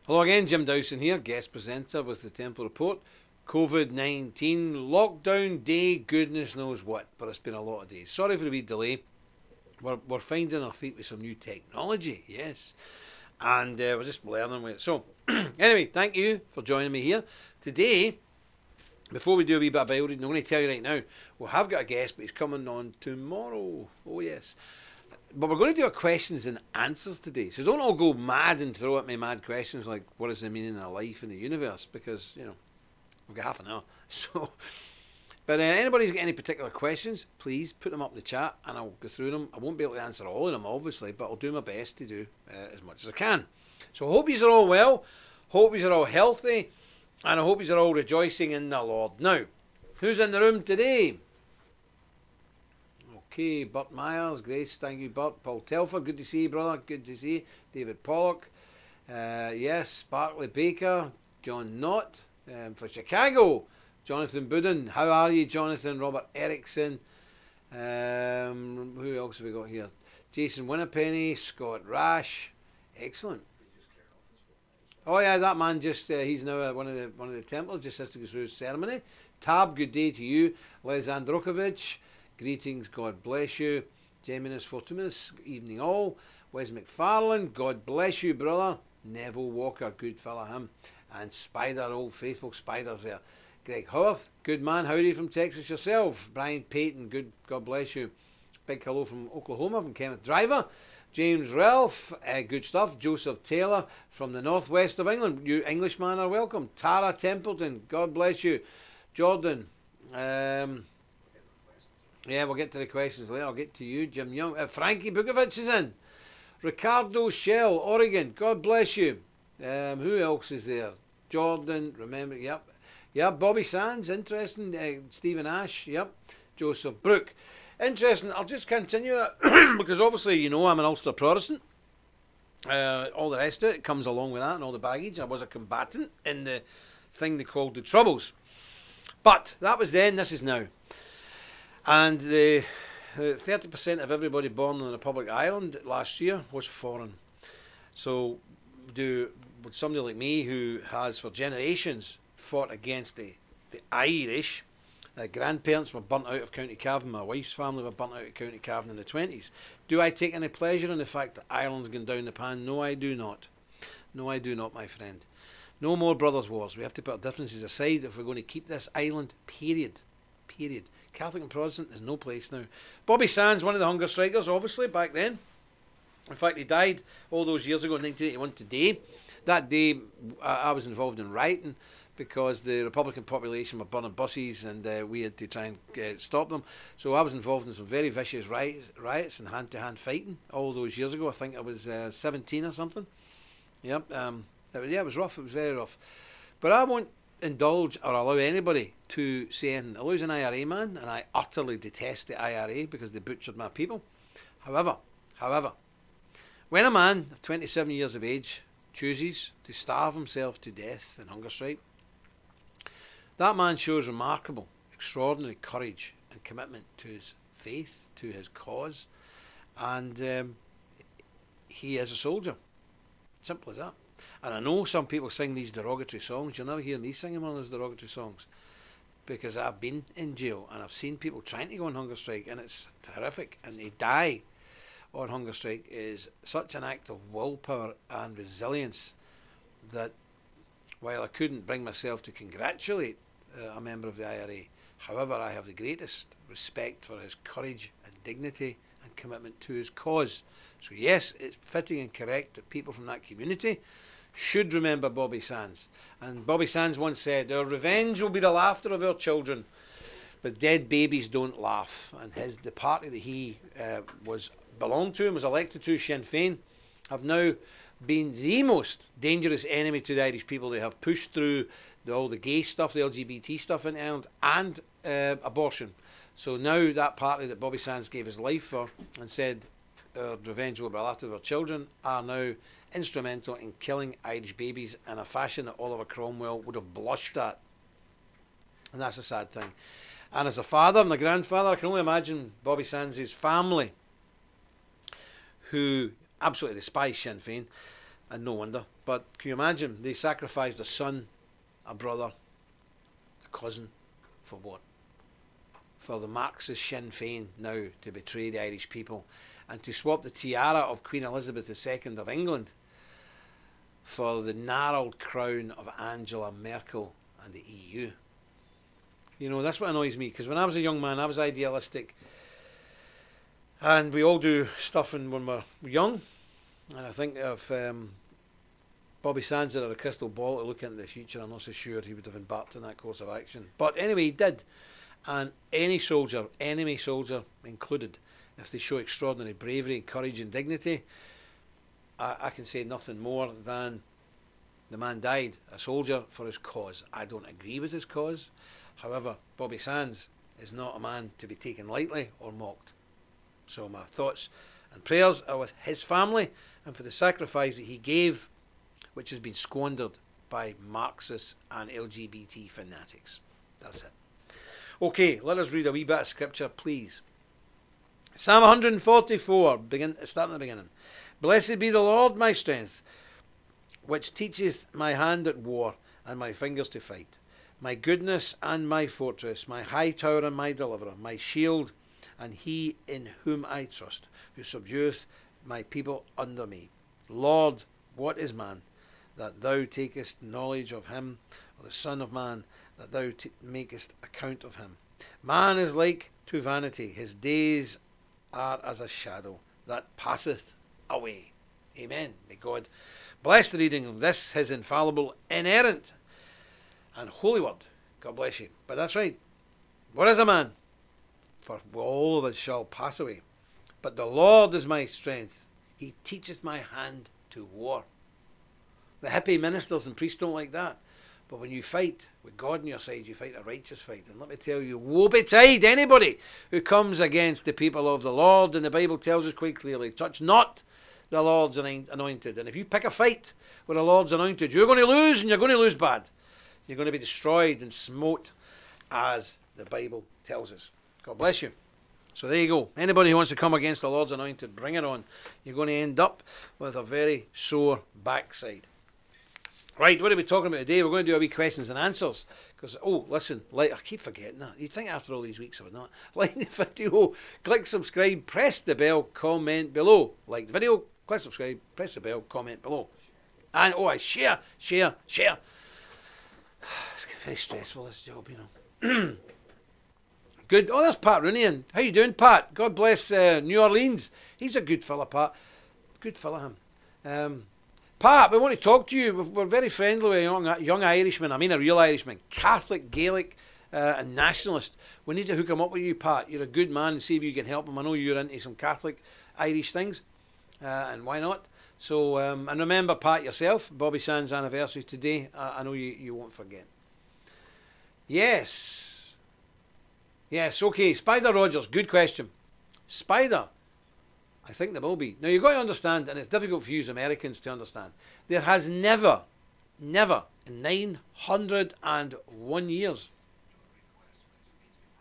Hello again, Jim Dowson here, guest presenter with the Templar Report. COVID-19 lockdown day, goodness knows what, but it's been a lot of days. Sorry for the wee delay. We're finding our feet with some new technology, yes, and we're just learning with it. So, anyway, thank you for joining me here today. Before we do a wee bit of bio reading, I'm going to tell you right now, we have got a guest, but he's coming on tomorrow. Oh yes. But we're going to do a questions and answers today. So don't all go mad and throw at me mad questions like, what is the meaning of life in the universe? Because, you know, we've got half an hour. So, but anybody's got any particular questions, please put them up in the chat and I'll go through them. I won't be able to answer all of them, obviously, but I'll do my best to do as much as I can. So I hope you are all well. Hope you are all healthy. And I hope you are all rejoicing in the Lord. Now, who's in the room today? Okay, Bert Myers, Grace, thank you, Bert. Paul Telford, good to see you, brother. Good to see you. David Pollock, yes. Barclay Baker, John Knott, for Chicago. Jonathan Budden, how are you, Jonathan? Robert Erickson. Who else have we got here? Jason Winnipenny, Scott Rash. Excellent. Oh yeah, that man just—he's now one of the Templars. Just has to go through his ceremony. Tab, good day to you. Les Androkovich. Greetings, God bless you. Geminus Fortuminus, evening all. Wes McFarlane, God bless you, brother. Neville Walker, good fella him. And Spider, old faithful Spider's there. Greg Howarth, good man, howdy from Texas yourself. Brian Payton, good, God bless you. Big hello from Oklahoma, from Kenneth Driver. James Ralph, good stuff. Joseph Taylor from the northwest of England. You Englishmen are welcome. Tara Templeton, God bless you. Jordan, yeah, we'll get to the questions later. I'll get to you, Jim Young. Frankie Bukovic is in. Ricardo Shell, Oregon. God bless you. Who else is there? Jordan, remember, yep. Yeah, Bobby Sands, interesting. Stephen Ash, yep. Joseph Brook. Interesting. I'll just continue that because obviously, you know, I'm an Ulster Protestant. All the rest of it comes along with that and all the baggage. I was a combatant in the thing they called the Troubles. But that was then, this is now. And the 30% of everybody born in the Republic of Ireland last year was foreign. So would somebody like me who has for generations fought against the Irish, grandparents were burnt out of County Cavan, my wife's family were burnt out of County Cavan in the 20s. Do I take any pleasure in the fact that Ireland's gone down the pan? No, I do not. No, I do not, my friend. No more brothers' wars. We have to put our differences aside if we're going to keep this island, period. Period. Catholic and Protestant, there's no place now. Bobby Sands, one of the hunger strikers, obviously, back then. In fact, he died all those years ago in 1981 today. That day, I was involved in rioting because the Republican population were burning buses and we had to try and stop them. So I was involved in some very vicious riots and hand-to-hand fighting all those years ago. I think I was 17 or something. Yep. Yeah, it was rough. It was very rough. But I won't indulge or allow anybody to say anything. I was an IRA man and I utterly detest the IRA because they butchered my people. However, when a man of 27 years of age chooses to starve himself to death in hunger strike, that man shows remarkable, extraordinary courage and commitment to his faith, to his cause, and he is a soldier. Simple as that. And I know some people sing these derogatory songs. You'll never hear me singing one of those derogatory songs because I've been in jail and I've seen people trying to go on hunger strike and it's horrific and they die on hunger strike. Is such an act of willpower and resilience that while I couldn't bring myself to congratulate a member of the IRA, however, I have the greatest respect for his courage and dignity and commitment to his cause. So yes, it's fitting and correct that people from that community should remember Bobby Sands. And Bobby Sands once said, "Our revenge will be the laughter of our children, but dead babies don't laugh." And the party that he belonged to and was elected to, Sinn Féin, have now been the most dangerous enemy to the Irish people. They have pushed through all the gay stuff, the LGBT stuff in Ireland, and abortion. So now that party that Bobby Sands gave his life for and said our revenge will be the laughter of our children are now instrumental in killing Irish babies in a fashion that Oliver Cromwell would have blushed at. And that's a sad thing. And as a father and a grandfather, I can only imagine Bobby Sands' family, who absolutely despise Sinn Féin, and no wonder. But can you imagine? They sacrificed a son, a brother, a cousin, for what? For the Marxist Sinn Féin now to betray the Irish people and to swap the tiara of Queen Elizabeth II of England for the gnarled crown of Angela Merkel and the EU. You know, that's what annoys me, because when I was a young man, I was idealistic. And we all do stuff when we're young. And I think if Bobby Sands had a crystal ball to look into the future, I'm not so sure he would have embarked on that course of action. But anyway, he did. And any soldier, enemy soldier included, if they show extraordinary bravery, courage and dignity, I can say nothing more than the man died, a soldier, for his cause. I don't agree with his cause. However, Bobby Sands is not a man to be taken lightly or mocked. So my thoughts and prayers are with his family and for the sacrifice that he gave, which has been squandered by Marxists and LGBT fanatics. That's it. Okay, let us read a wee bit of scripture, please. Psalm 144, starting at the beginning. Blessed be the Lord my strength, which teacheth my hand at war and my fingers to fight. My goodness and my fortress, my high tower and my deliverer, my shield, and he in whom I trust, who subdueth my people under me. Lord, what is man, that thou takest knowledge of him, or the Son of man, that thou makest account of him? Man is like to vanity, his days are as a shadow that passeth away. Amen. May God bless the reading of this, his infallible, inerrant, and holy word. God bless you. But that's right. What is a man? For all of us shall pass away. But the Lord is my strength. He teacheth my hand to war. The hippie ministers and priests don't like that. But when you fight with God on your side, you fight a righteous fight. And let me tell you, woe betide anybody who comes against the people of the Lord. And the Bible tells us quite clearly, touch not the Lord's anointed. And if you pick a fight with the Lord's anointed, you're going to lose, and you're going to lose bad. You're going to be destroyed and smote, as the Bible tells us. God bless you. So there you go. Anybody who wants to come against the Lord's anointed, bring it on. You're going to end up with a very sore backside. Right, what are we talking about today? We're going to do a wee questions and answers. Because, oh, listen, like, I keep forgetting that. You'd think after all these weeks I would not. Like the video, click subscribe, press the bell, comment below. Like the video, click subscribe, press the bell, comment below. And, oh, I share. It's very stressful, this job, you know. Good. Oh, there's Pat Rooney. How you doing, Pat? God bless New Orleans. He's a good fella, Pat. Good fella, him. Pat, we want to talk to you. We're very friendly with a young Irishman. I mean a real Irishman. Catholic, Gaelic, and nationalist. We need to hook him up with you, Pat. You're a good man, and see if you can help him. I know you're into some Catholic, Irish things. And why not? So, and remember, Pat, yourself, Bobby Sands' anniversary today. I know you won't forget. Yes, okay. Spider Rogers, good question. Spider, I think there will be. Now, you've got to understand, and it's difficult for you as Americans to understand, there has never in 901 years.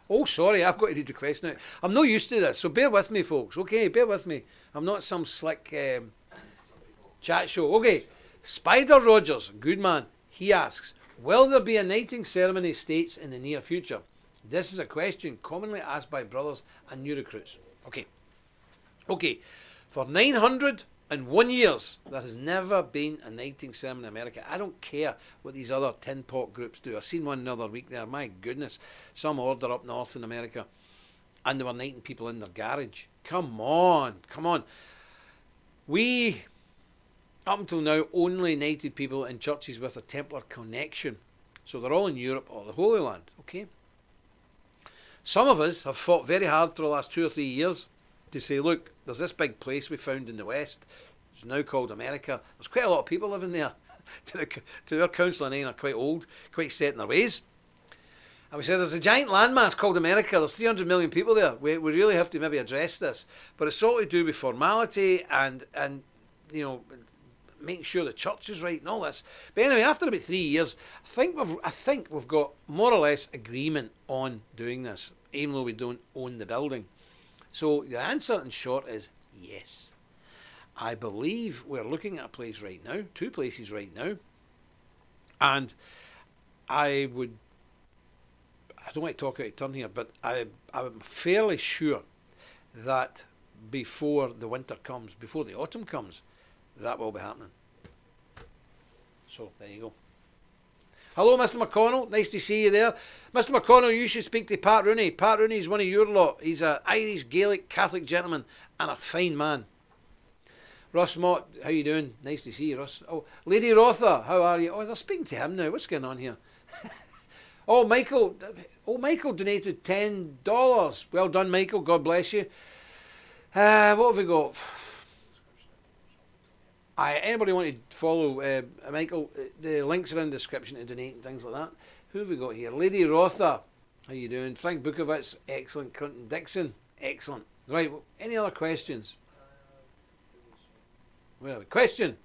Oh, sorry, I've got to read the question now. I'm not used to this, so bear with me, folks. Okay, bear with me. I'm not some slick chat show. Okay, Spider Rogers, good man, he asks, will there be a knighting ceremony states in the near future? This is a question commonly asked by brothers and new recruits. Okay, for 901 years, there has never been a knighting ceremony in America. I don't care what these other tin pot groups do. I seen one the other week there. My goodness, some order up north in America, and they were knighting people in their garage. Come on. We, up until now, only knighted people in churches with a Templar connection. So they're all in Europe or the Holy Land, okay? Some of us have fought very hard for the last 2 or 3 years to say, look, there's this big place we found in the West. It's now called America. There's quite a lot of people living there. to our council and I are quite old, quite set in their ways. And we said, there's a giant landmass called America. There's 300 million people there. We really have to maybe address this. But it's all to do with formality and you know, making sure the church is right and all this. But anyway, after about 3 years, I think we've got more or less agreement on doing this, even though we don't own the building. So the answer in short is yes. I believe we're looking at a place right now, 2 places right now, and I don't want to talk out of turn here, but I'm fairly sure that before the winter comes, before the autumn comes, that will be happening. So there you go. Hello, Mr. McConnell. Nice to see you there. Mr. McConnell, you should speak to Pat Rooney. Pat Rooney is one of your lot. He's an Irish Gaelic Catholic gentleman and a fine man. Russ Mott, how you doing? Nice to see you, Russ. Oh, Lady Rotha, how are you? Oh, they're speaking to him now. What's going on here? Oh, Michael donated $10. Well done, Michael. God bless you. What have we got? Anybody want to follow Michael? The links are in the description to donate and things like that. Who have we got here? Lady Rotha, how you doing? Frank Bukovitz, excellent. Clinton Dixon, excellent. Right, well, any other questions? Where are we? Question.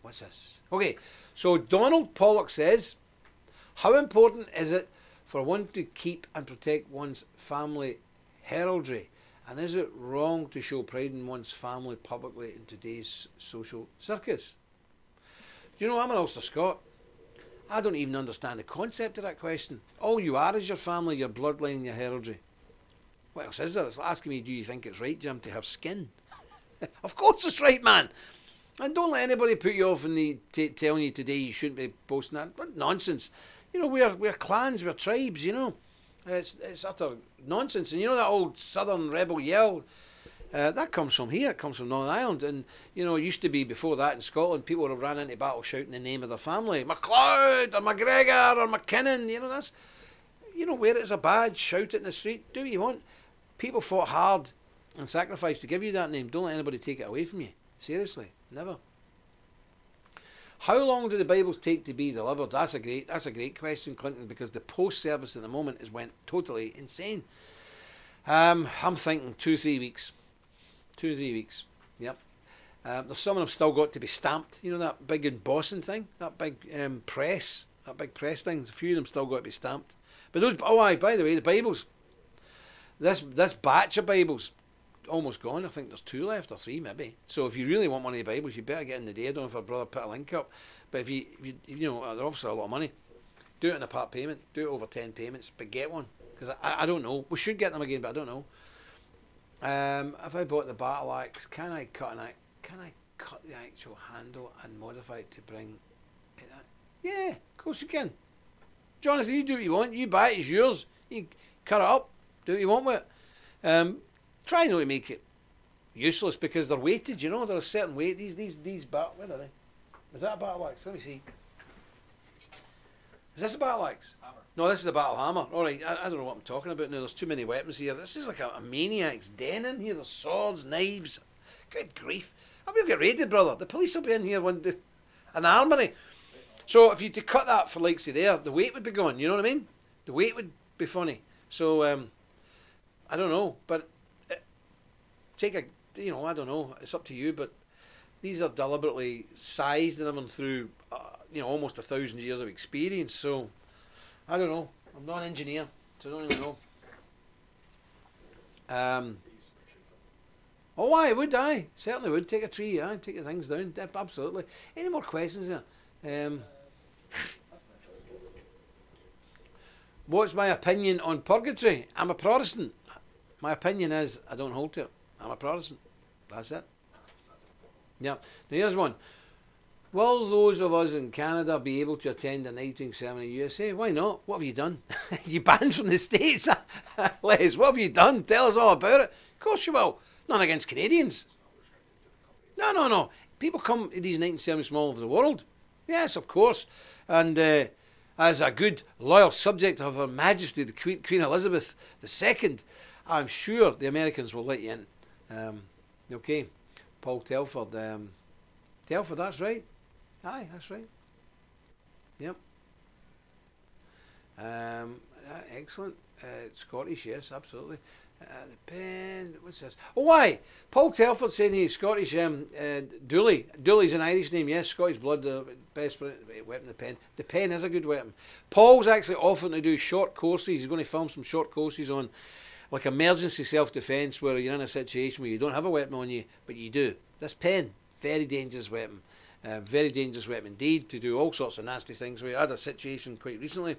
What's this? Okay, so Donald Pollock says, how important is it for one to keep and protect one's family heraldry? And is it wrong to show pride in one's family publicly in today's social circus? Do you know, I'm an Ulster Scot. I don't even understand the concept of that question. All you are is your family, your bloodline, your heraldry. What else is there? It's like asking me, do you think it's right, Jim, to have skin? Of course it's right, man. And don't let anybody put you off in telling you today you shouldn't be posting that. What nonsense. You know, we're clans, we're tribes, you know. It's utter nonsense. And you know that old southern rebel yell? That comes from here. It comes from Northern Ireland. And, you know, it used to be before that in Scotland, people would have ran into battle shouting the name of their family. MacLeod or McGregor or McKinnon. You know, that's... You know, wear it as a badge, shout it in the street, do what you want. People fought hard and sacrificed to give you that name. Don't let anybody take it away from you. Seriously, never. How long do the Bibles take to be delivered? That's a great question, Clinton, because the post service at the moment has went totally insane. I'm thinking 2-3 weeks. 2-3 weeks. Yep. There's some of them still got to be stamped. You know that big embossing thing, that big press, thing. A few of them still got to be stamped. But those, by the way, the Bibles, this batch of Bibles, almost gone. I think there's 2 left or 3 maybe. So if you really want one of the Bibles, you better get in the day. I don't know if our brother put a link up, but if you know, they're obviously a lot of money. Do it in a part payment. Do it over 10 payments, but get one, because I don't know. We should get them again, but I don't know. If I bought the battle axe, can I cut the actual handle and modify it to bring it? Yeah, of course you can. Jonathan, you do what you want. You buy it, it's yours. You cut it up, do what you want with it. Try not to make it useless because they're weighted, you know. They're a certain weight. These battle, where are they? Is that a battle axe? Let me see. Is this a battle axe? Hammer. No, this is a battle hammer. Alright, I don't know what I'm talking about now. There's too many weapons here. This is like a maniac's den in here. There's swords, knives. Good grief. I'm going to get raided, brother. The police will be in here one day. An armory. So if you to cut that for like say there, the weight would be gone, you know what I mean? The weight would be funny. So I don't know, but take a, you know, I don't know, it's up to you, but these are deliberately sized and everything through you know, almost 1,000 years of experience. So I don't know, I'm not an engineer, so I don't really know. Oh, I would, I certainly would take a tree, I take the things down, absolutely. Any more questions there? What's my opinion on purgatory? I'm a Protestant. My opinion is I don't hold to it. I'm a Protestant. That's it. Yeah. Now here's one. Will those of us in Canada be able to attend a knighting ceremony in the USA? Why not? What have you done? You banned from the States? Les, what have you done? Tell us all about it. Of course you will. None against Canadians. No. People come to these knighting ceremonies from all over the world. Yes, of course. And as a good, loyal subject of Her Majesty, the Queen Elizabeth II, I'm sure the Americans will let you in. Okay. Paul Telford. Telford, that's right. Aye, that's right. Yep. Excellent. Scottish, yes, absolutely. The pen, what's this? Oh, why? Paul Telford saying he's Scottish. Dooley. Dooley's an Irish name, yes. Scottish blood, the best weapon, the pen. The pen is a good weapon. Paul's actually offering to do short courses. He's going to film some short courses on like emergency self-defence, where you're in a situation where you don't have a weapon on you, but you do. This pen, very dangerous weapon. Very dangerous weapon indeed, to do all sorts of nasty things. We had a situation quite recently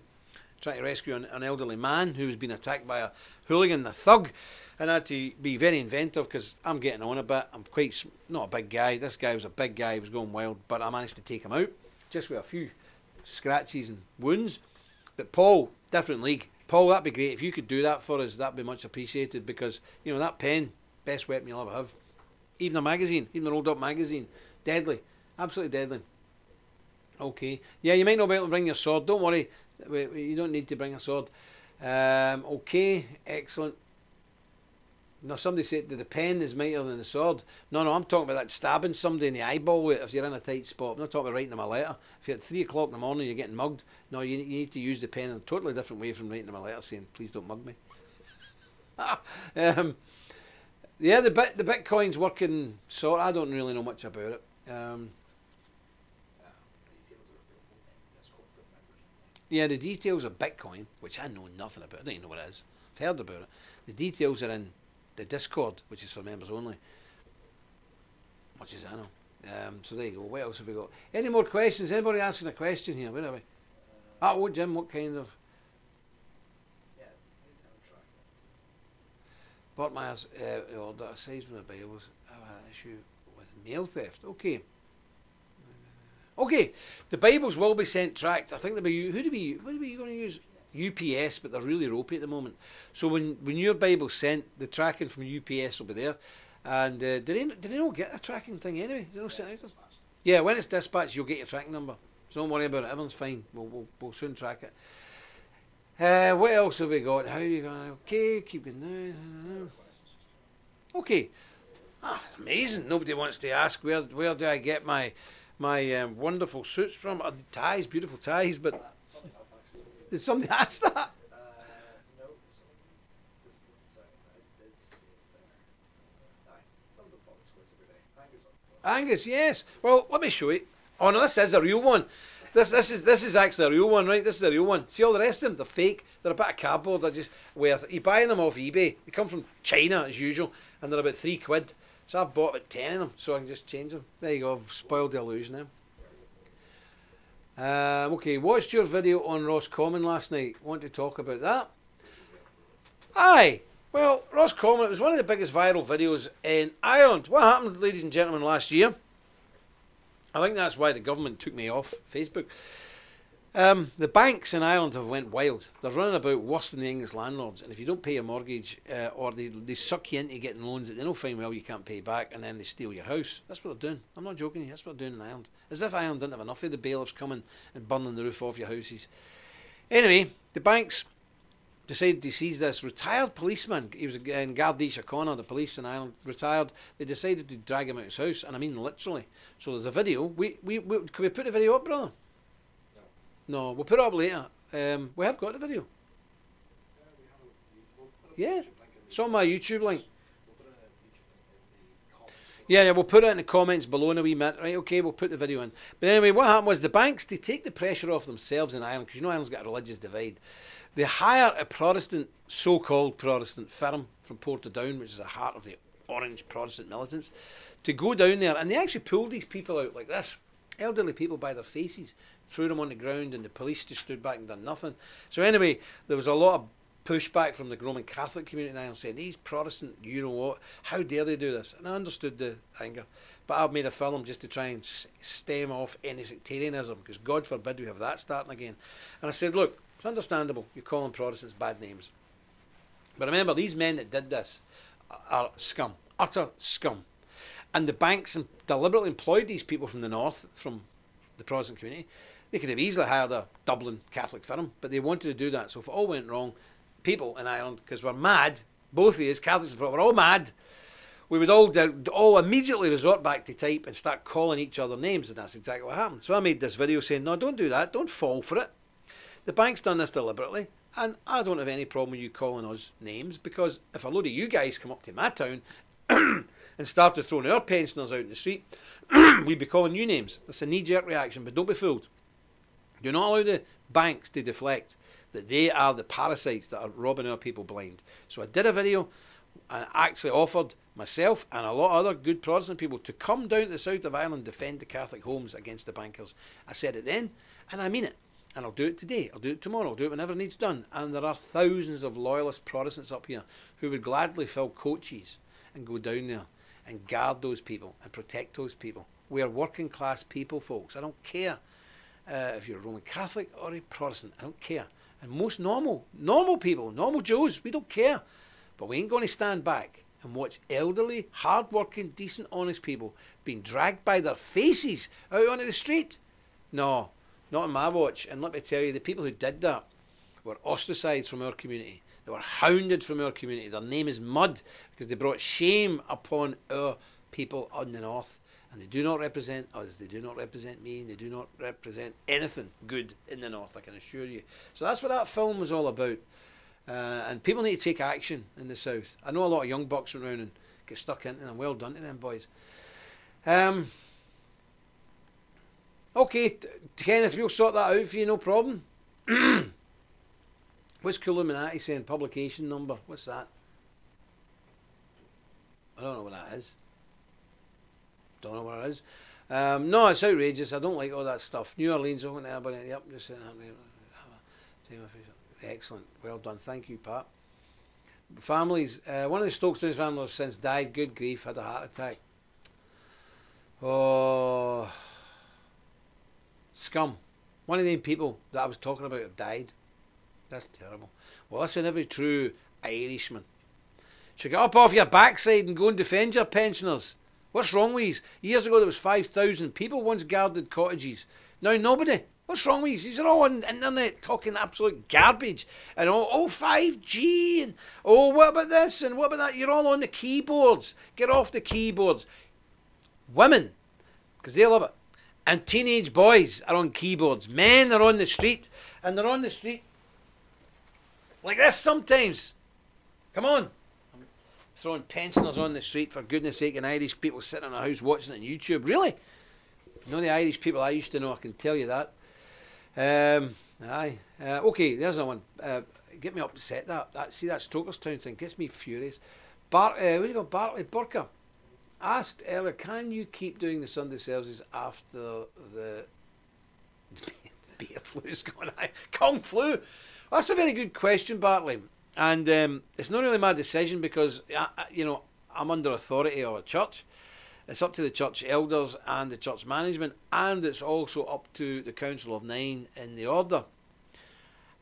trying to rescue an elderly man who was being attacked by a hooligan, a thug, and I had to be very inventive because I'm getting on a bit. I'm quite not a big guy. This guy was a big guy. He was going wild, but I managed to take him out just with a few scratches and wounds. But Paul, different league. Paul, that'd be great if you could do that for us. That'd be much appreciated, because you know that pen, best weapon you'll ever have. Even a magazine, even a rolled up magazine, deadly. Absolutely deadly. Okay. Yeah, you might not be able to bring your sword. Don't worry. You don't need to bring a sword. Okay. Excellent. No, somebody said that the pen is mightier than the sword. No, I'm talking about that stabbing somebody in the eyeball if you're in a tight spot. I'm not talking about writing them a letter. If you're at 3 o'clock in the morning, you're getting mugged. No, you need to use the pen in a totally different way from writing them a letter saying, please don't mug me. Yeah, the Bitcoin's working sort. I don't really know much about it. Yeah, the details of Bitcoin, which I know nothing about. I don't even know what it is. I've heard about it. The details are in the Discord, which is for members only. Much as I know. So there you go. What else have we got? Any more questions? Anybody asking a question here? Where are we? What, Jim? What kind of? Bought my order aside from the Bibles. I have an issue with mail theft. Okay. Okay, the Bibles will be sent tracked. I think they'll be. What are you going to use? UPS, but they're really ropey at the moment. So when your Bible's sent, the tracking from UPS will be there. And did they not get a tracking thing anyway? Did they not send it? Yeah, when it's dispatched, you'll get your tracking number. So don't worry about it. Everyone's fine. We'll soon track it. What else have we got? How are you going? Okay, keep going down. Okay. Amazing. Nobody wants to ask where do I get my wonderful suits from? Ties, beautiful ties, but did somebody ask that? No, Angus, yes. Well, let me show you. Oh no, this is a real one. This is actually a real one, right? This is a real one. See all the rest of them? They're fake. They're a bit of cardboard. They're just worth it. You're buying them off eBay. They come from China as usual, and they're about £3. So I've bought about 10 of them, so I can just change them. There you go. I've spoiled the illusion now. Okay, watched your video on Roscommon last night. Want to talk about that? Aye. Well, Roscommon, it was one of the biggest viral videos in Ireland. What happened, ladies and gentlemen, last year? I think that's why the government took me off Facebook. The banks in Ireland have went wild. They're running about worse than the English landlords, and if you don't pay your mortgage, or they suck you into getting loans that they know fine well you can't pay back, and then they steal your house. That's what they're doing. I'm not joking. That's what they're doing in Ireland. As if Ireland didn't have enough of the bailiffs coming and burning the roof off your houses. Anyway, the banks decided to seize this retired policeman. He was in Gardaí Síochána, the police in Ireland, retired. They decided to drag him out of his house, and I mean literally. So there's a video. Can we put the video up, brother? No, we'll put it up later. We have got the video. Yeah, it's on my YouTube link. Yeah, we'll put it in the comments below in a wee minute. Right, okay, we'll put the video in. But anyway, what happened was the banks, they take the pressure off themselves in Ireland, because you know Ireland's got a religious divide. They hire a Protestant, so-called Protestant firm from Portadown, which is the heart of the orange Protestant militants, to go down there, and they actually pulled these people out like this. Elderly people by their faces, threw them on the ground, and the police just stood back and done nothing. So anyway, there was a lot of pushback from the Roman Catholic community in Ireland saying, these Protestant, you know what, how dare they do this? And I understood the anger. But I've made a film just to try and stem off any sectarianism, because God forbid we have that starting again. And I said, look, it's understandable you're calling Protestants bad names. But remember, these men that did this are scum, utter scum. And the banks deliberately employed these people from the north, from the Protestant community. They could have easily hired a Dublin Catholic firm, but they wanted to do that. So if it all went wrong, people in Ireland, because we're mad, both of us, Catholics and Protestants, we're all mad, we would all immediately resort back to type and start calling each other names, and that's exactly what happened. So I made this video saying, no, don't do that, don't fall for it. The bank's done this deliberately, and I don't have any problem with you calling us names, because if a load of you guys come up to my town and started throwing our pensioners out in the street, we'd be calling you names. That's a knee-jerk reaction, but don't be fooled. Do not allow the banks to deflect. that they are the parasites that are robbing our people blind. So I did a video and actually offered myself and a lot of other good Protestant people to come down to the south of Ireland, defend the Catholic homes against the bankers. I said it then, and I mean it. And I'll do it today, I'll do it tomorrow, I'll do it whenever it needs done. And there are thousands of loyalist Protestants up here who would gladly fill coaches and go down there and guard those people and protect those people. We are working class people, folks. I don't care if you're a Roman Catholic or a Protestant. I don't care. And most normal people, normal Joes, we don't care. But we ain't going to stand back and watch elderly, hard-working, decent, honest people being dragged by their faces out onto the street. No, not on my watch. And let me tell you, the people who did that were ostracised from our community. They were hounded from our community. Their name is mud because they brought shame upon our people in the north. And they do not represent us. They do not represent me. And they do not represent anything good in the north, I can assure you. So that's what that film was all about. And people need to take action in the south. I know a lot of young bucks run around and get stuck into them. Well done to them, boys. Okay, Kenneth, we'll sort that out for you, no problem. What's Illuminati saying? Publication number. What's that? I don't know what that is. Don't know what it is. No, it's outrageous. I don't like all that stuff. New Orleans, yep, just saying that. Excellent. Well done. Thank you, Pat. Families, one of the Stokes News family has since died. Good grief, had a heart attack. Oh, scum. One of the people that I was talking about have died. That's terrible. Well, listen, every true Irishman should get up off your backside and go and defend your pensioners. What's wrong with you? Years ago there was 5,000 people once guarded cottages. Now nobody. What's wrong with you? These are all on the internet talking absolute garbage. And oh 5G and oh what about this and what about that? You're all on the keyboards. Get off the keyboards. Women, because they love it. And teenage boys are on keyboards. Men are on the street. And they're on the street like this sometimes. Come on. Throwing pensioners on the street, for goodness sake, and Irish people sitting in a house watching it on YouTube. Really? You know the Irish people I used to know, I can tell you that. Okay, there's another one. Get me upset, that. See, that Stokerstown thing gets me furious. What do you go, Bartley Burker asked earlier, can you keep doing the Sunday services after the beer flu's gone? Kung flu? That's a very good question, Bartley. And it's not really my decision because, you know, I'm under authority of a church. It's up to the church elders and the church management, and it's also up to the Council of Nine in the order.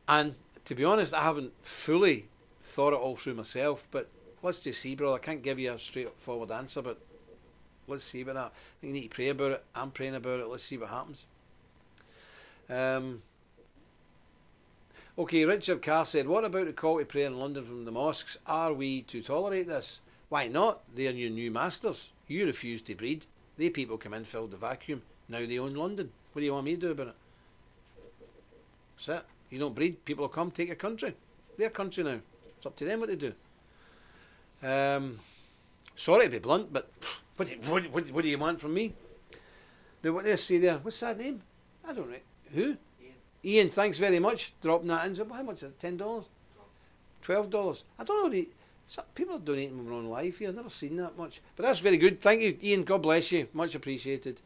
And to be honest, I haven't fully thought it all through myself, but let's just see, brother. I can't give you a straightforward answer, but let's see about that. I think you need to pray about it. I'm praying about it. Let's see what happens. Okay, Richard Carr said, what about the call to prayer in London from the mosques? Are we to tolerate this? Why not? They are your new masters. You refuse to breed. They people come in, filled the vacuum. Now they own London. What do you want me to do about it? That's it. You don't breed, people will come, take your country. Their country now. It's up to them what to do. Sorry to be blunt, but what do you want from me? Now, what do I say there? What's that name? I don't know. Who? Ian, thanks very much. Dropping that in. So how much is it? $10? $12? I don't know. People are donating from their own life here. I've never seen that much. But that's very good. Thank you, Ian. God bless you. Much appreciated.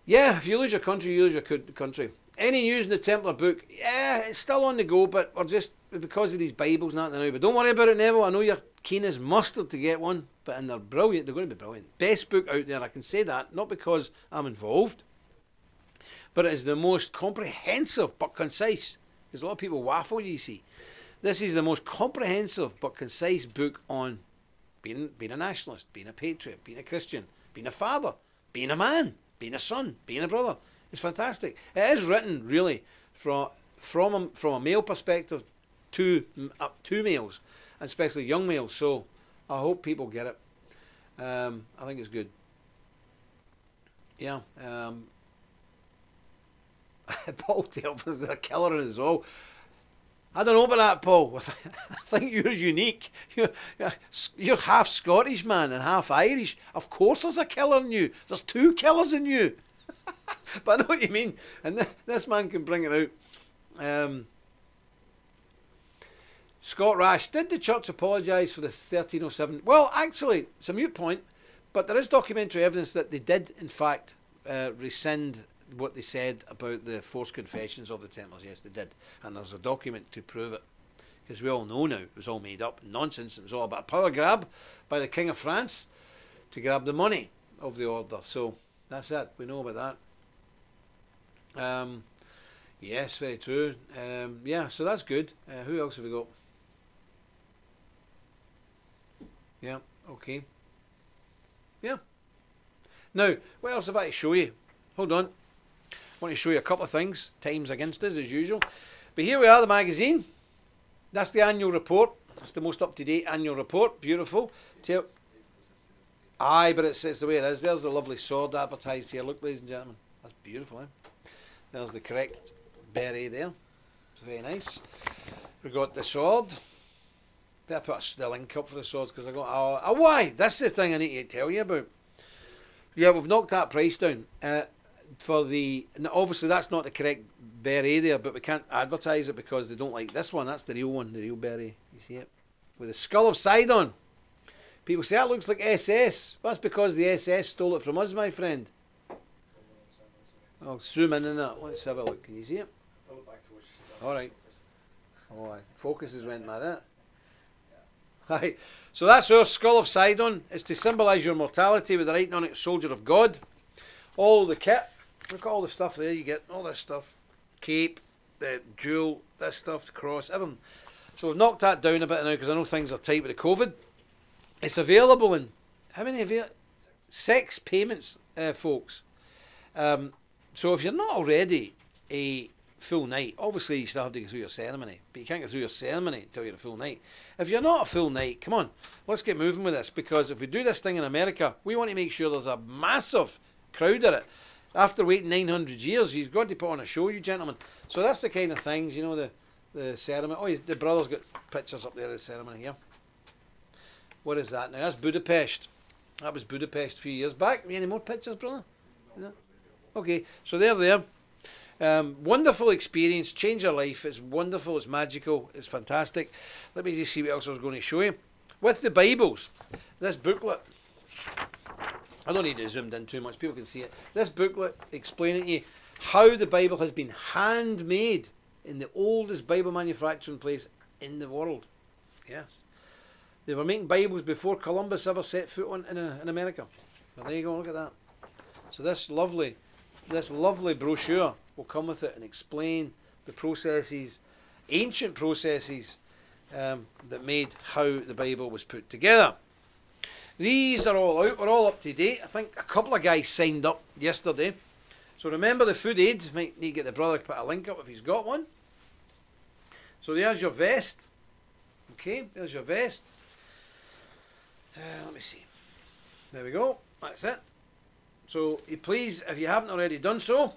Yeah, if you lose your country, you lose your country. Any news in the Templar book? Yeah, it's still on the go, but we're just, because of these Bibles and that now. But don't worry about it, Neville. I know you're keen as mustard to get one. And they're brilliant. They're going to be brilliant. Best book out there. I can say that. Not because I'm involved, but it is the most comprehensive but concise. Because a lot of people waffle, you see. This is the most comprehensive but concise book on being a nationalist, being a patriot, being a Christian, being a father, being a man, being a son, being a brother. It's fantastic. It is written really from a male perspective to males, and especially young males. So I hope people get it. I think it's good. Yeah. Paul Delp is a killer in his all. I don't know about that, Paul. I think you're unique. You're half Scottish, man, and half Irish. Of course there's a killer in you. There's two killers in you. But I know what you mean. And this man can bring it out. Scott Rash, did the church apologise for the 1307? Well, actually, it's a moot point, but there is documentary evidence that they did, in fact, rescind what they said about the forced confessions of the Templars. Yes, they did. And there's a document to prove it. Because we all know now it was all made up nonsense. It was all about a power grab by the King of France to grab the money of the order. So that's it. We know about that. Yes, very true. Yeah, so that's good. Who else have we got? Yeah, okay. Yeah. Now, what else have I to show you? Hold on. I want to show you a couple of things. Time's against us, as usual. But here we are, the magazine. That's the annual report. That's the most up-to-date annual report. Beautiful. Aye, but it's the way it is. There's the lovely sword advertised here. Look, ladies and gentlemen. That's beautiful, eh? There's the correct beret there. It's very nice. We've got the sword. Better put the link up for the swords because I got... Oh, why? That's the thing I need to tell you about. Yeah, we've knocked that price down. For the... Obviously, that's not the correct beret there, but we can't advertise it because they don't like this one. That's the real one, the real beret. You see it? With the skull of Sidon. People say, that looks like SS. That's because the SS stole it from us, my friend. I'll zoom in on that. Let's have a look. Can you see it? Alright. Oh, focus has went mad, Right. So that's our skull of Sidon. It's to symbolise your mortality with the writing on it, Soldier of God. All the kit. Look at all the stuff there. You get all this stuff. Cape, the jewel, this stuff, the cross, everything. So we've knocked that down a bit now because I know things are tight with the COVID. It's available in, how many available? 6 payments, folks. So if you're not already a full knight, obviously you still have to go through your ceremony, but you can't go through your ceremony until you're a full knight. If you're not a full knight, come on, let's get moving with this, because if we do this thing in America, we want to make sure there's a massive crowd at it. After waiting 900 years, you've got to put on a show, you gentlemen. So that's the kind of things, you know, the ceremony. Oh, the brother's got pictures up there of the ceremony here. What is that now? That's Budapest. That was Budapest a few years back. Any more pictures, brother? No? Okay, so they're there. Wonderful experience, change your life. It's wonderful, it's magical, it's fantastic. Let me just see what else I was going to show you. With the Bibles, this booklet, I don't need to zoom in too much, people can see it. This booklet explaining to you how the Bible has been handmade in the oldest Bible manufacturing place in the world. Yes. They were making Bibles before Columbus ever set foot on in America. Well, there you go, look at that. So this lovely brochure will come with it and explain the processes, ancient processes that made how the Bible was put together. These are all out. We're all up to date. I think a couple of guys signed up yesterday. So remember the food aid. Might need to get the brother to put a link up if he's got one. So there's your vest. Okay, there's your vest. Let me see. There we go. That's it. So please, if you haven't already done so,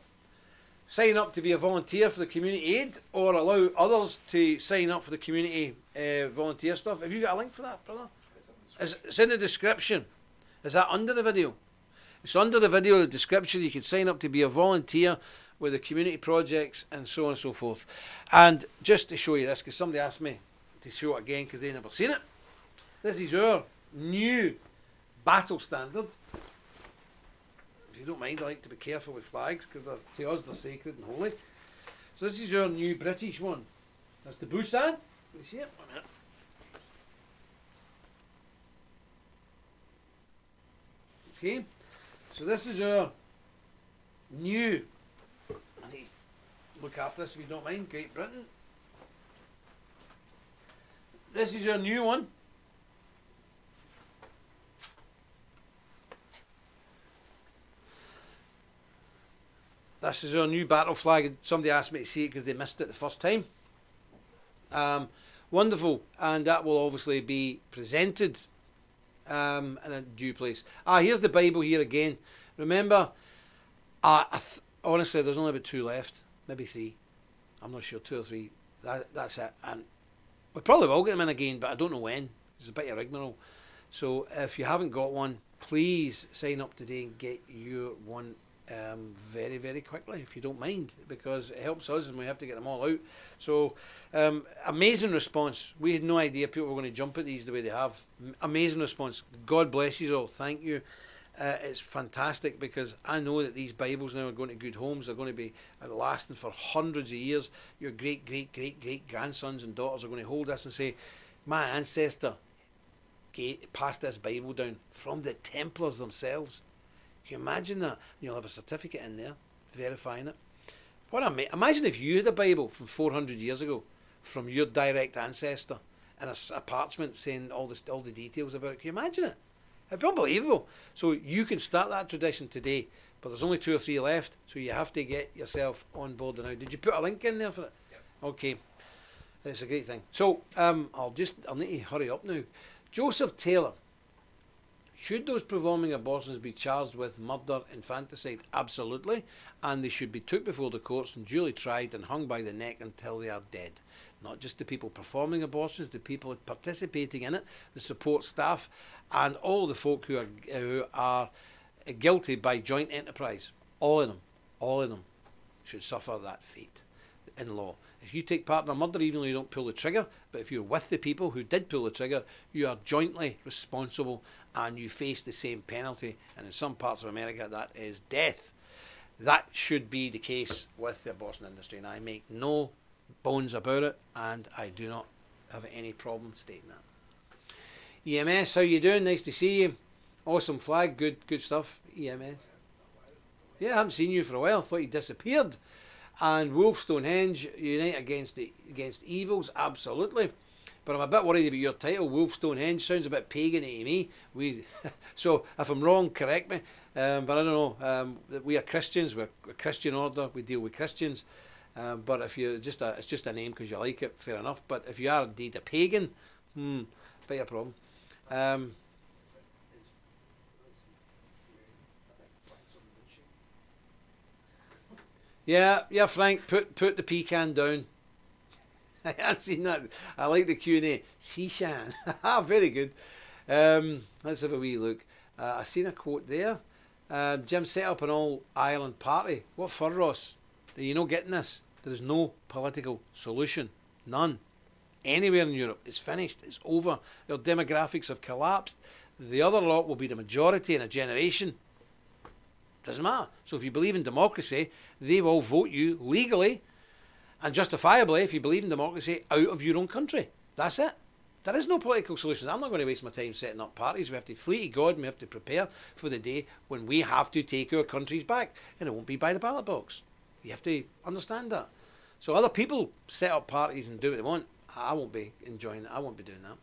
sign up to be a volunteer for the community aid, or allow others to sign up for the community volunteer stuff. Have you got a link for that, brother? It's in the description. Is that under the video? It's under the video, the description. You can sign up to be a volunteer with the community projects and so on and so forth. And just to show you this, because somebody asked me to show it again because they never seen it. This is our new battle standard. If you don't mind, I like to be careful with flags because to us they're sacred and holy. So this is our new British one. That's the Busan. Can you see it? 1 minute. Okay, so this is our new, I need to look after this if you don't mind, Great Britain. This is our new one. This is our new battle flag. Somebody asked me to see it because they missed it the first time. Wonderful, and that will obviously be presented in a due place. Here's the Bible here again. Remember, honestly, there's only about 2 left, maybe 3. I'm not sure, 2 or 3. That's it. And we probably will get them in again, but I don't know when. It's a bit of rigmarole. So if you haven't got one, please sign up today and get your one very, very quickly, if you don't mind, because it helps us and we have to get them all out. So, amazing response. We had no idea people were going to jump at these the way they have. Amazing response. God bless you all. Thank you. It's fantastic, because I know that these Bibles now are going to good homes. They're going to be lasting for hundreds of years. Your great, great, great, great grandsons and daughters are going to hold this and say, my ancestor passed this Bible down from the Templars themselves. Can you imagine that? You'll have a certificate in there verifying it. Imagine if you had a Bible from 400 years ago from your direct ancestor and a parchment saying all the details about it. Can you imagine it? It'd be unbelievable. So you can start that tradition today, but there's only 2 or 3 left, so you have to get yourself on board now. Did you put a link in there for it? Yep. Okay. It's a great thing. So I'll need to hurry up now. Joseph Taylor. Should those performing abortions be charged with murder, infanticide? Absolutely. And they should be took before the courts and duly tried and hung by the neck until they are dead. Not just the people performing abortions, the people participating in it, the support staff, and all the folk who are guilty by joint enterprise. All of them should suffer that fate in law. If you take part in a murder, even though you don't pull the trigger, but if you're with the people who did pull the trigger, you are jointly responsible and you face the same penalty. And in some parts of America, that is death. That should be the case with the abortion industry. And I make no bones about it, and I do not have any problem stating that. EMS, how you doing? Nice to see you. Awesome flag, good stuff. EMS. Yeah, I haven't seen you for a while. I thought you disappeared. And Wolf Stonehenge, unite against evils, absolutely. But I'm a bit worried about your title. Wolf Stonehenge sounds a bit pagan to me. So if I'm wrong, correct me. But I don't know. We are Christians. We're a Christian order. We deal with Christians. But if you it's just a name because you like it, fair enough. But if you are indeed a pagan, bit of a problem. Yeah, Frank, put the pecan down. I have seen that. I like the Q&A. Shishan. Very good. Let's have a wee look. I seen a quote there. Jim set up an all-Ireland party. What for, Ross? Are you not getting this? There is no political solution. None. Anywhere in Europe. It's finished. It's over. Your demographics have collapsed. The other lot will be the majority in a generation. Doesn't matter. So if you believe in democracy, they will vote you legally and justifiably, if you believe in democracy, out of your own country. That's it. There is no political solution. I'm not going to waste my time setting up parties. We have to flee to God and we have to prepare for the day when we have to take our countries back. And it won't be by the ballot box. You have to understand that. So other people set up parties and do what they want. I won't be enjoying it. I won't be doing that.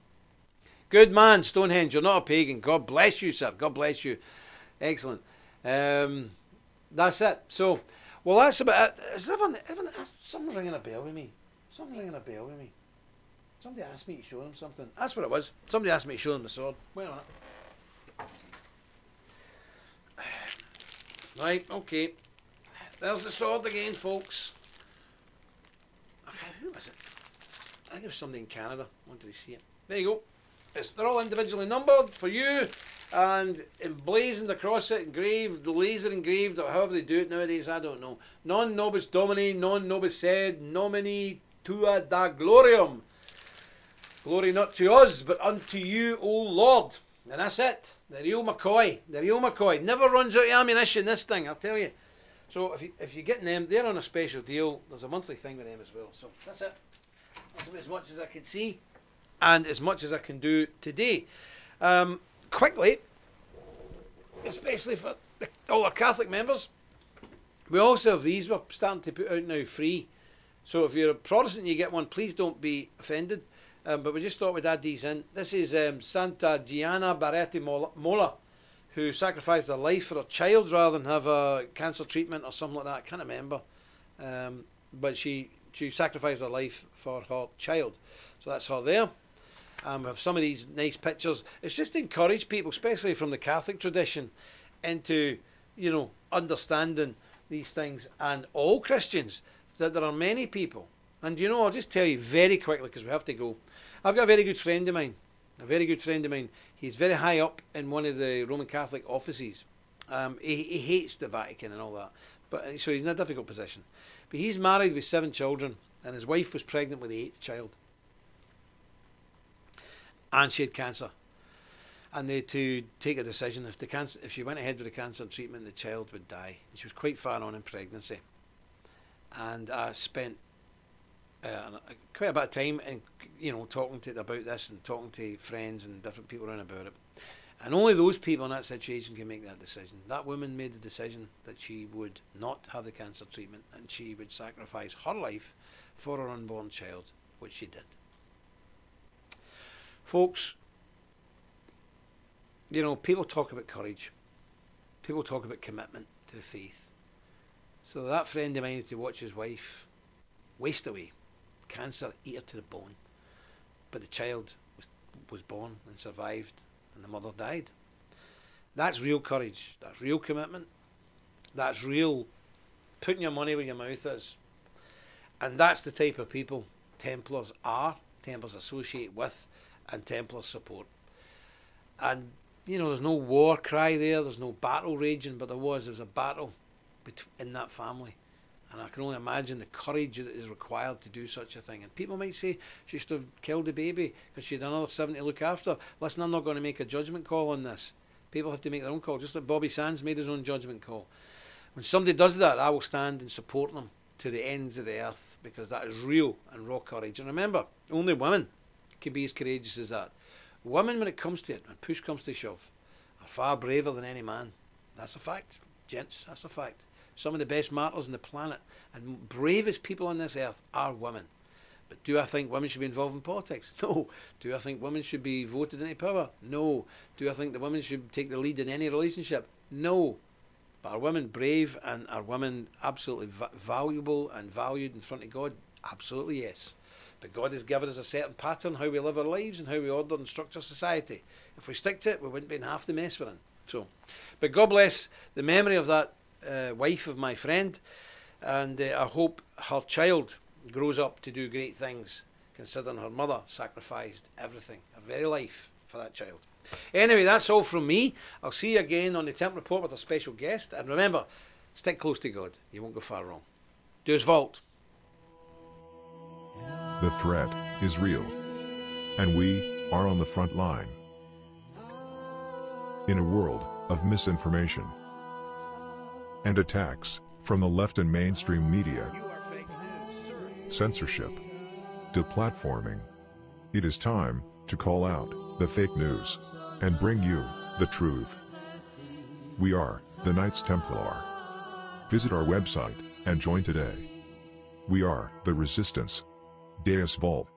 Good man, Stonehenge. You're not a pagan. God bless you, sir. God bless you. Excellent. That's it. So, well, that's about it. Is someone's ringing a bell with me. Someone's ringing a bell with me. Somebody asked me to show them something. That's what it was. Somebody asked me to show them the sword. Wait a minute. Right, okay. There's the sword again, folks. Okay, who was it? I think it was somebody in Canada. Wanted to see it. There you go. They're all individually numbered for you. And emblazoned across it, engraved, laser engraved, or however they do it nowadays, I don't know. Non nobis domini, non nobis sed, nomini tua da gloriam. Glory not to us, but unto you, O Lord. And that's it. The real McCoy. The real McCoy. Never runs out of ammunition, this thing, I'll tell you. So if you're getting them, they're on a special deal. There's a monthly thing with them as well. So that's it. That's as much as I can see. And as much as I can do today. Quickly, especially for all our Catholic members, we also have these we're starting to put out now free. So if you're a Protestant and you get one, please don't be offended. But we just thought we'd add these in. This is Santa Gianna Baretti Mola, who sacrificed her life for her child rather than have a cancer treatment or something like that. I can't remember. But she sacrificed her life for her child. So that's her there. We have some of these nice pictures. It's just to encourage people, especially from the Catholic tradition, into, understanding these things. And all Christians, that there are many people. And, I'll just tell you very quickly, because we have to go. I've got a very good friend of mine. He's very high up in one of the Roman Catholic offices. He hates the Vatican and all that, but so he's in a difficult position. But he's married with 7 children, and his wife was pregnant with the 8th child, and she had cancer. And they had to take a decision. If she went ahead with the cancer treatment, the child would die. And she was quite far on in pregnancy, and I spent quite a bit of time and talking to about this and talking to friends and different people around about it. And only those people in that situation can make that decision. That woman made the decision that she would not have the cancer treatment, and she would sacrifice her life for her unborn child, which she did. Folks, people talk about courage. People talk about commitment to the faith. So that friend of mine had to watch his wife waste away. Cancer ate her to the bone. But the child was born and survived, and the mother died. That's real courage. That's real commitment. That's real putting your money where your mouth is. And that's the type of people Templars are, Templars associate with, and Templars support. And there's no war cry there, there's no battle raging, but there was a battle in that family. And I can only imagine the courage that is required to do such a thing. And people might say she should have killed the baby because she had another 7 to look after. Listen, I'm not going to make a judgment call on this. People have to make their own call, just like Bobby Sands made his own judgment call. When somebody does that, I will stand and support them to the ends of the earth, because that is real and raw courage. And remember, only women can be as courageous as that. Women, when it comes to it, when push comes to shove, are far braver than any man. That's a fact, gents, that's a fact. Some of the best martyrs on the planet and bravest people on this earth are women. But do I think women should be involved in politics? No. Do I think women should be voted into power? No. Do I think the women should take the lead in any relationship? No. But are women brave, and are women absolutely valuable and valued in front of God? Absolutely yes. But God has given us a certain pattern, how we live our lives and how we order and structure society. If we stick to it, we wouldn't be in half the mess we're in. So, but God bless the memory of that wife of my friend, and I hope her child grows up to do great things, considering her mother sacrificed everything, her very life, for that child. Anyway, that's all from me. I'll see you again on the Temp Report with a special guest, and remember, stick close to God. You won't go far wrong. Deus Vault. The threat is real, and we are on the front line. In a world of misinformation and attacks from the left and mainstream media, censorship, deplatforming, it is time to call out the fake news and bring you the truth. We are the Knights Templar. Visit our website and join today. We are the Resistance. Deus Vault.